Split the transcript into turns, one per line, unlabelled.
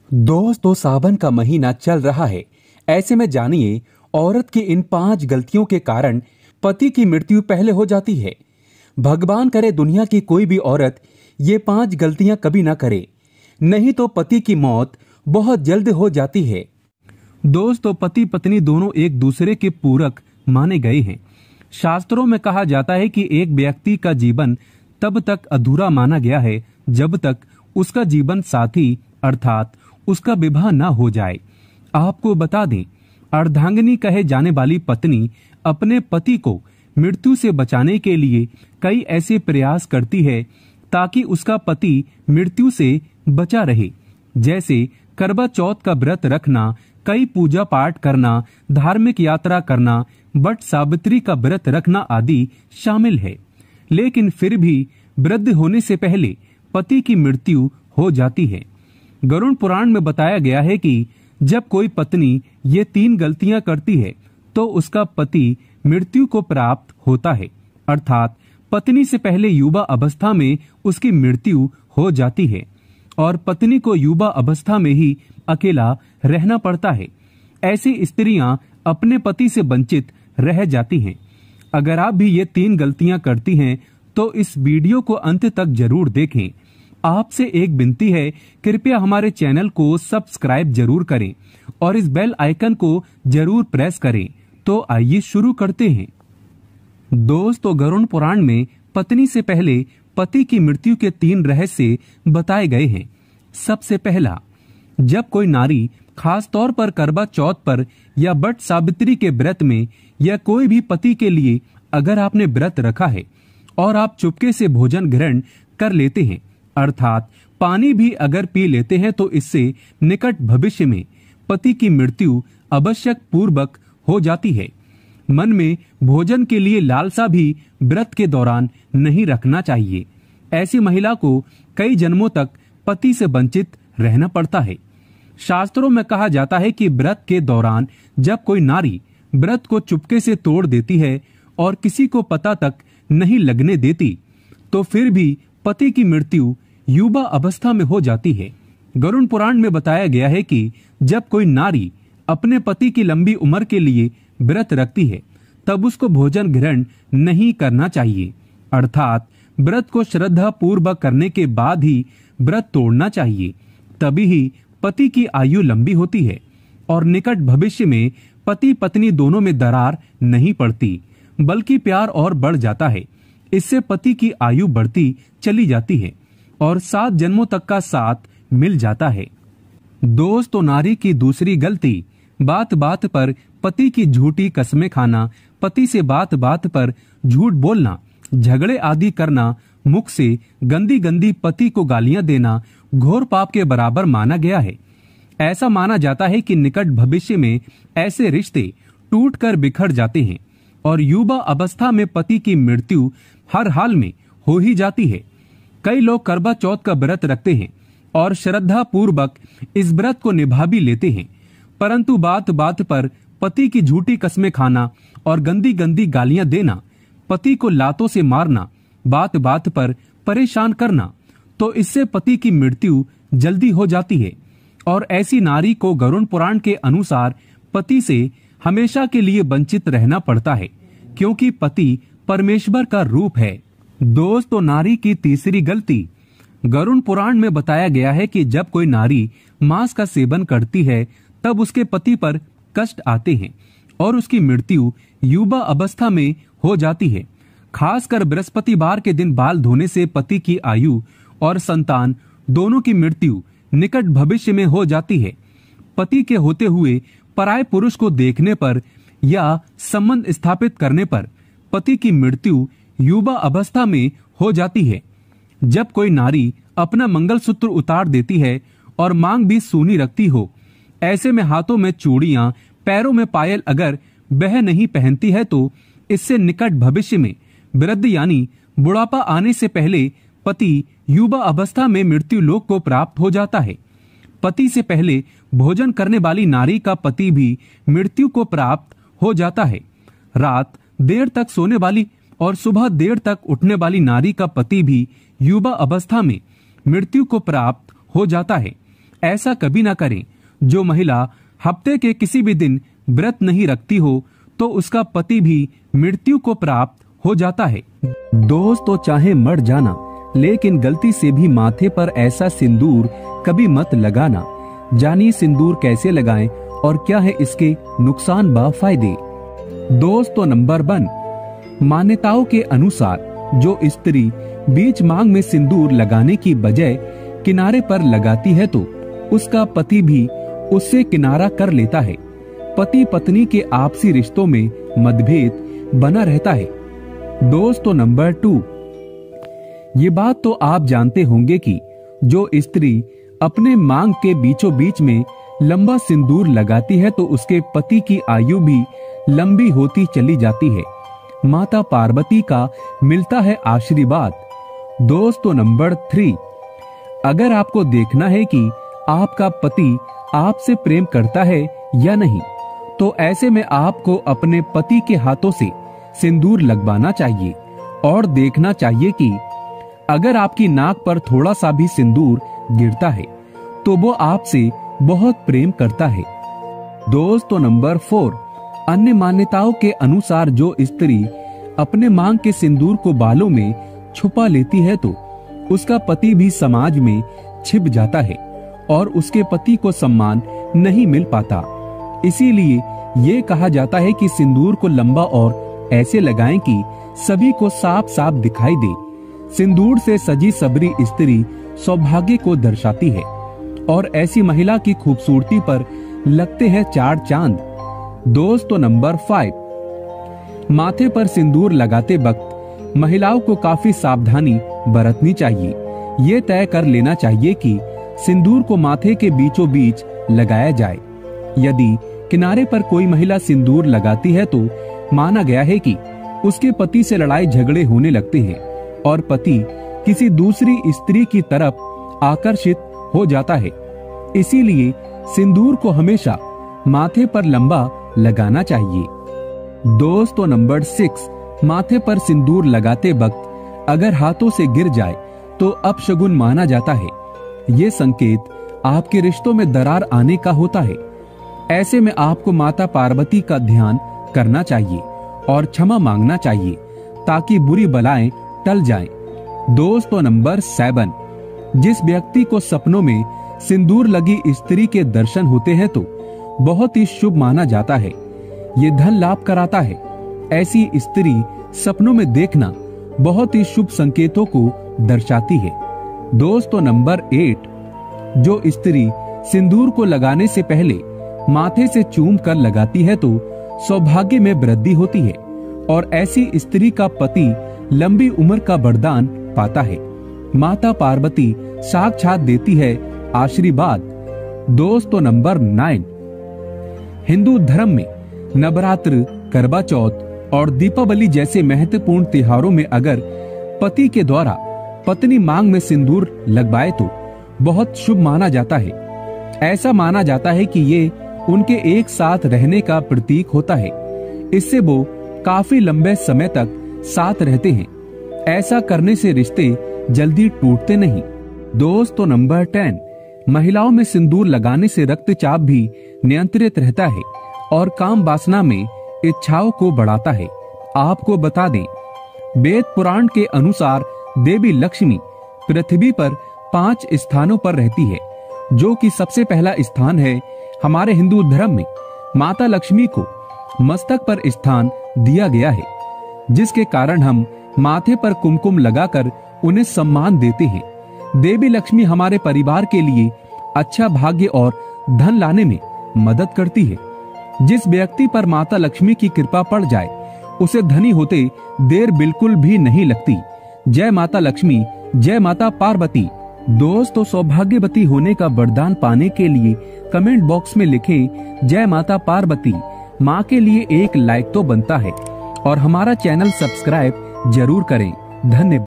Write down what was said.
दोस्तों, सावन का महीना चल रहा है। ऐसे में जानिए, औरत की इन 5 गलतियों के कारण पति की मृत्यु पहले हो जाती है। भगवान करे दुनिया की कोई भी औरत ये 5 गलतियां कभी ना करे, नहीं तो पति की मौत बहुत जल्द हो जाती है। दोस्तों, पति पत्नी दोनों एक दूसरे के पूरक माने गए हैं। शास्त्रों में कहा जाता है कि एक व्यक्ति का जीवन तब तक अधूरा माना गया है जब तक उसका जीवन साथी अर्थात उसका विवाह न हो जाए। आपको बता दें, अर्धांगिनी कहे जाने वाली पत्नी अपने पति को मृत्यु से बचाने के लिए कई ऐसे प्रयास करती है ताकि उसका पति मृत्यु से बचा रहे। जैसे करवा चौथ का व्रत रखना, कई पूजा पाठ करना, धार्मिक यात्रा करना, वट सावित्री का व्रत रखना आदि शामिल है। लेकिन फिर भी वृद्ध होने से पहले पति की मृत्यु हो जाती है। गरुड़ पुराण में बताया गया है कि जब कोई पत्नी ये 3 गलतियां करती है तो उसका पति मृत्यु को प्राप्त होता है, अर्थात पत्नी से पहले युवा अवस्था में उसकी मृत्यु हो जाती है और पत्नी को युवा अवस्था में ही अकेला रहना पड़ता है। ऐसी स्त्रियां अपने पति से वंचित रह जाती हैं। अगर आप भी ये 3 गलतियां करती हैं तो इस वीडियो को अंत तक जरूर देखें। आपसे एक विनती है, कृपया हमारे चैनल को सब्सक्राइब जरूर करें और इस बेल आइकन को जरूर प्रेस करें। तो आइए शुरू करते हैं। दोस्तों, गरुड़ पुराण में पत्नी से पहले पति की मृत्यु के 3 रहस्य बताए गए हैं। सबसे पहला, जब कोई नारी खास तौर पर करवा चौथ पर या वट सावित्री के व्रत में या कोई भी पति के लिए अगर आपने व्रत रखा है और आप चुपके से भोजन ग्रहण कर लेते हैं, अर्थात पानी भी अगर पी लेते हैं, तो इससे निकट भविष्य में पति की मृत्यु आवश्यक पूर्वक हो जाती है। मन में भोजन के लिए लालसा भी व्रत के दौरान नहीं रखना चाहिए। ऐसी महिला को कई जन्मों तक पति से वंचित रहना पड़ता है। शास्त्रों में कहा जाता है कि व्रत के दौरान जब कोई नारी व्रत को चुपके से तोड़ देती है और किसी को पता तक नहीं लगने देती, तो फिर भी पति की मृत्यु युवा अवस्था में हो जाती है। गरुड़ पुराण में बताया गया है कि जब कोई नारी अपने पति की लंबी उम्र के लिए व्रत रखती है तब उसको भोजन ग्रहण नहीं करना चाहिए, अर्थात व्रत को श्रद्धा पूर्वक करने के बाद ही व्रत तोड़ना चाहिए। तभी ही पति की आयु लंबी होती है और निकट भविष्य में पति पत्नी दोनों में दरार नहीं पड़ती, बल्कि प्यार और बढ़ जाता है। इससे पति की आयु बढ़ती चली जाती है और 7 जन्मों तक का साथ मिल जाता है। दोस्तों, नारी की दूसरी गलती, बात बात पर पति की झूठी कस्में खाना, पति से बात बात पर झूठ बोलना, झगड़े आदि करना, मुख से गंदी गंदी पति को गालियां देना घोर पाप के बराबर माना गया है। ऐसा माना जाता है कि निकट भविष्य में ऐसे रिश्ते टूटकर बिखर जाते हैं और युवा अवस्था में पति की मृत्यु हर हाल में हो ही जाती है। कई लोग करवा चौथ का व्रत रखते हैं और श्रद्धा पूर्वक इस व्रत को निभा भी लेते हैं, परंतु बात बात पर पति की झूठी कस्में खाना और गंदी गंदी गालियां देना, पति को लातों से मारना, बात बात पर परेशान करना, तो इससे पति की मृत्यु जल्दी हो जाती है और ऐसी नारी को गरुड़ पुराण के अनुसार पति से हमेशा के लिए वंचित रहना पड़ता है, क्योंकि पति परमेश्वर का रूप है। दोस्तों, नारी की तीसरी गलती, गरुड़ पुराण में बताया गया है कि जब कोई नारी मांस का सेवन करती है तब उसके पति पर कष्ट आते हैं और उसकी मृत्यु युवा अवस्था में हो जाती है। खासकर बृहस्पतिवार के दिन बाल धोने से पति की आयु और संतान दोनों की मृत्यु निकट भविष्य में हो जाती है। पति के होते हुए पराये पुरुष को देखने पर या संबंध स्थापित करने पर पति की मृत्यु युवा अवस्था में हो जाती है। जब कोई नारी अपना मंगलसूत्र उतार देती है और मांग भी सूनी रखती हो, ऐसे में हाथों में चूड़ियां, पैरों में पायल अगर वह नहीं पहनती है, तो इससे निकट भविष्य में वृद्ध यानी बुढ़ापा आने से पहले पति युवा अवस्था में मृत्यु लोक को प्राप्त हो जाता है। पति से पहले भोजन करने वाली नारी का पति भी मृत्यु को प्राप्त हो जाता है। रात देर तक सोने वाली और सुबह देर तक उठने वाली नारी का पति भी युवा अवस्था में मृत्यु को प्राप्त हो जाता है। ऐसा कभी ना करें। जो महिला हफ्ते के किसी भी दिन व्रत नहीं रखती हो तो उसका पति भी मृत्यु को प्राप्त हो जाता है। दोस्तों, चाहे मर जाना, लेकिन गलती से भी माथे पर ऐसा सिंदूर कभी मत लगाना। जानिए सिंदूर कैसे लगाएं और क्या है इसके नुकसान व फायदे। दोस्तों, नंबर 1, मान्यताओं के अनुसार जो स्त्री बीच मांग में सिंदूर लगाने की बजाय किनारे पर लगाती है तो उसका पति भी उससे किनारा कर लेता है। पति पत्नी के आपसी रिश्तों में मतभेद बना रहता है। दोस्तों, नंबर 2, ये बात तो आप जानते होंगे कि जो स्त्री अपने मांग के बीचों बीच में लंबा सिंदूर लगाती है तो उसके पति की आयु भी लंबी होती चली जाती है। माता पार्वती का मिलता है आशीर्वाद। दोस्तों, नंबर 3, अगर आपको देखना है कि आपका पति आपसे प्रेम करता है या नहीं, तो ऐसे में आपको अपने पति के हाथों से सिंदूर लगवाना चाहिए और देखना चाहिए कि अगर आपकी नाक पर थोड़ा सा भी सिंदूर गिरता है तो वो आपसे बहुत प्रेम करता है। दोस्तों, नंबर 4, अन्य मान्यताओं के अनुसार जो स्त्री अपने मांग के सिंदूर को बालों में छुपा लेती है तो उसका पति भी समाज में छिप जाता है और उसके पति को सम्मान नहीं मिल पाता। इसीलिए ये कहा जाता है कि सिंदूर को लंबा और ऐसे लगाएं कि सभी को साफ साफ दिखाई दे। सिंदूर से सजी सबरी स्त्री सौभाग्य को दर्शाती है और ऐसी महिला की खूबसूरती पर लगते हैं 4 चांद। दोस्तों, नंबर 5, माथे पर सिंदूर लगाते वक्त महिलाओं को काफी सावधानी बरतनी चाहिए। ये तय कर लेना चाहिए कि सिंदूर को माथे के बीचों बीच लगाया जाए। यदि किनारे पर कोई महिला सिंदूर लगाती है तो माना गया है कि उसके पति से लड़ाई झगड़े होने लगते हैं और पति किसी दूसरी स्त्री की तरफ आकर्षित हो जाता है। इसीलिए सिंदूर को हमेशा माथे पर लंबा लगाना चाहिए। दोस्तों, नंबर 6, माथे पर सिंदूर लगाते वक्त अगर हाथों से गिर जाए तो अपशगुन माना जाता है। ये संकेत आपके रिश्तों में दरार आने का होता है। ऐसे में आपको माता पार्वती का ध्यान करना चाहिए और क्षमा मांगना चाहिए ताकि बुरी बलाएं टल जाएं। दोस्तों, नंबर 7, जिस व्यक्ति को सपनों में सिंदूर लगी स्त्री के दर्शन होते हैं तो बहुत ही शुभ माना जाता है। ये धन लाभ कराता है। ऐसी स्त्री सपनों में देखना बहुत ही शुभ संकेतों को दर्शाती है। दोस्तों, नंबर 8, जो स्त्री सिंदूर को लगाने से पहले माथे से चूम कर लगाती है तो सौभाग्य में वृद्धि होती है और ऐसी स्त्री का पति लंबी उम्र का वरदान पाता है। माता पार्वती साक्षात देती है आशीर्वाद। दोस्तों, नंबर 9, हिंदू धर्म में नवरात्र, करवा चौथ और दीपावली जैसे महत्वपूर्ण त्योहारों में अगर पति के द्वारा पत्नी मांग में सिंदूर लगवाए तो बहुत शुभ माना जाता है। ऐसा माना जाता है कि ये उनके एक साथ रहने का प्रतीक होता है। इससे वो काफी लंबे समय तक साथ रहते हैं। ऐसा करने से रिश्ते जल्दी टूटते नहीं। दोस्तों, नंबर 10, महिलाओं में सिंदूर लगाने से रक्तचाप भी नियंत्रित रहता है और काम वासना में इच्छाओं को बढ़ाता है। आपको बता दें, वेद पुराण के अनुसार देवी लक्ष्मी पृथ्वी पर 5 स्थानों पर रहती है, जो कि सबसे पहला स्थान है हमारे हिंदू धर्म में माता लक्ष्मी को मस्तक पर स्थान दिया गया है, जिसके कारण हम माथे पर कुमकुम लगाकर उन्हें सम्मान देते हैं। देवी लक्ष्मी हमारे परिवार के लिए अच्छा भाग्य और धन लाने में मदद करती है। जिस व्यक्ति पर माता लक्ष्मी की कृपा पड़ जाए उसे धनी होते देर बिल्कुल भी नहीं लगती। जय माता लक्ष्मी, जय माता पार्वती। दोस्तों, सौभाग्यवती होने का वरदान पाने के लिए कमेंट बॉक्स में लिखें जय माता पार्वती। माँ के लिए एक लाइक तो बनता है और हमारा चैनल सब्सक्राइब जरूर करें। धन्यवाद।